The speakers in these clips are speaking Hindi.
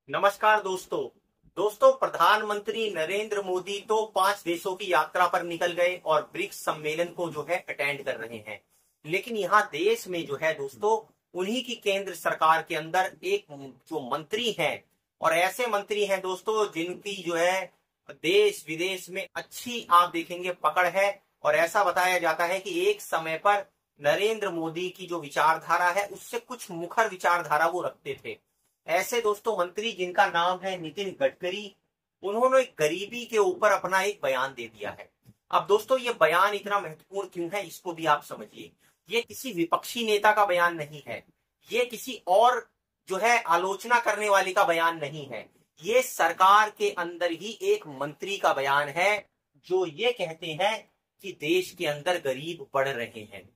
नमस्कार दोस्तों। दोस्तों, प्रधानमंत्री नरेंद्र मोदी तो 5 देशों की यात्रा पर निकल गए और ब्रिक्स सम्मेलन को जो है अटेंड कर रहे हैं। लेकिन यहाँ देश में जो है दोस्तों, उन्हीं की केंद्र सरकार के अंदर एक जो मंत्री हैं और ऐसे मंत्री हैं दोस्तों जिनकी जो है देश विदेश में अच्छी आप देखेंगे पकड़ है। और ऐसा बताया जाता है कि एक समय पर नरेंद्र मोदी की जो विचारधारा है उससे कुछ मुखर विचारधारा वो रखते थे। ऐसे दोस्तों मंत्री जिनका नाम है नितिन गडकरी, उन्होंने गरीबी के ऊपर अपना एक बयान दे दिया है। अब दोस्तों ये बयान इतना महत्वपूर्ण क्यों है इसको भी आप समझिए। ये किसी विपक्षी नेता का बयान नहीं है, ये किसी और जो है आलोचना करने वाले का बयान नहीं है, ये सरकार के अंदर ही एक मंत्री का बयान है जो ये कहते हैं कि देश के अंदर गरीब बढ़ रहे हैं।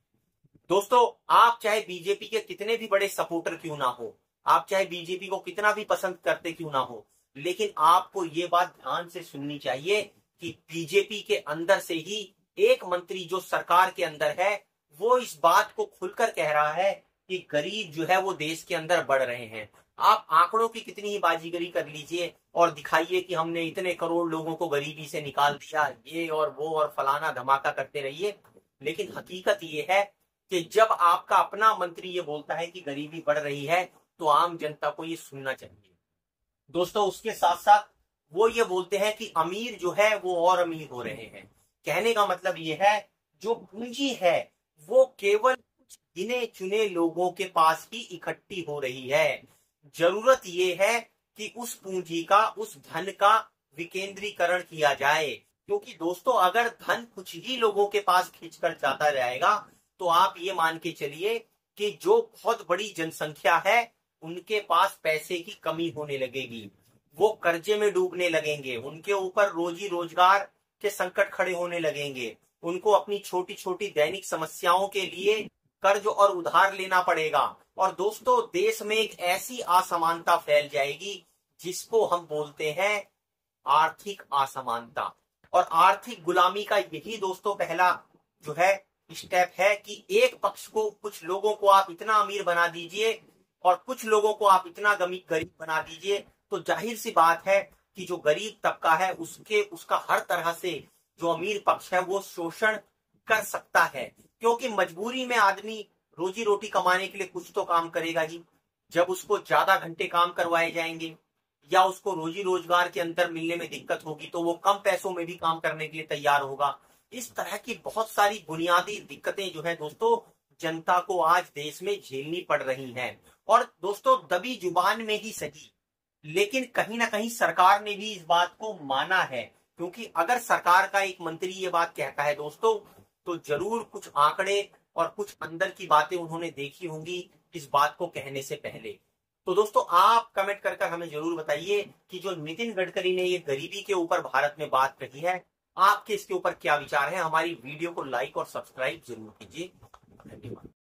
दोस्तों, आप चाहे बीजेपी के कितने भी बड़े सपोर्टर क्यों ना हो, आप चाहे बीजेपी को कितना भी पसंद करते क्यों ना हो, लेकिन आपको ये बात ध्यान से सुननी चाहिए कि बीजेपी के अंदर से ही एक मंत्री जो सरकार के अंदर है वो इस बात को खुलकर कह रहा है कि गरीब जो है वो देश के अंदर बढ़ रहे हैं। आप आंकड़ों की कितनी ही बाजीगरी कर लीजिए और दिखाइए कि हमने इतने करोड़ लोगों को गरीबी से निकाल दिया, ये और वो और फलाना धमाका करते रहिए, लेकिन हकीकत ये है कि जब आपका अपना मंत्री ये बोलता है कि गरीबी बढ़ रही है तो आम जनता को ये सुनना चाहिए। दोस्तों, उसके साथ साथ वो ये बोलते हैं कि अमीर जो है वो और अमीर हो रहे हैं। कहने का मतलब ये है जो पूंजी है वो केवल कुछ गिने चुने लोगों के पास ही इकट्ठी हो रही है। जरूरत ये है कि उस पूंजी का, उस धन का विकेंद्रीकरण किया जाए, क्योंकि दोस्तों अगर धन कुछ ही लोगों के पास खींचकर जाता जाएगा तो आप ये मान के चलिए कि जो बहुत बड़ी जनसंख्या है उनके पास पैसे की कमी होने लगेगी, वो कर्जे में डूबने लगेंगे, उनके ऊपर रोजी रोजगार के संकट खड़े होने लगेंगे, उनको अपनी छोटी छोटी दैनिक समस्याओं के लिए कर्ज और उधार लेना पड़ेगा। और दोस्तों देश में एक ऐसी असमानता फैल जाएगी जिसको हम बोलते हैं आर्थिक असमानता। और आर्थिक गुलामी का यही दोस्तों पहला जो है स्टेप है कि एक पक्ष को, कुछ लोगों को आप इतना अमीर बना दीजिए और कुछ लोगों को आप इतना गरीब बना दीजिए, तो जाहिर सी बात है कि जो गरीब तबका है उसका हर तरह से जो अमीर पक्ष है वो शोषण कर सकता है, क्योंकि मजबूरी में आदमी रोजी रोटी कमाने के लिए कुछ तो काम करेगा ही। जब उसको ज्यादा घंटे काम करवाए जाएंगे या उसको रोजी रोजगार के अंतर मिलने में दिक्कत होगी तो वो कम पैसों में भी काम करने के लिए तैयार होगा। इस तरह की बहुत सारी बुनियादी दिक्कतें जो है दोस्तों जनता को आज देश में झेलनी पड़ रही हैं। और दोस्तों दबी जुबान में ही सही, लेकिन कहीं ना कहीं सरकार ने भी इस बात को माना है, क्योंकि अगर सरकार का एक मंत्री ये बात कहता है दोस्तों तो जरूर कुछ आंकड़े और कुछ अंदर की बातें उन्होंने देखी होंगी इस बात को कहने से पहले। तो दोस्तों आप कमेंट कर हमें जरूर बताइए कि जो नितिन गडकरी ने ये गरीबी के ऊपर भारत में बात कही है, आपके इसके ऊपर क्या विचार है। हमारी वीडियो को लाइक और सब्सक्राइब जरूर कीजिए। धन्यवाद।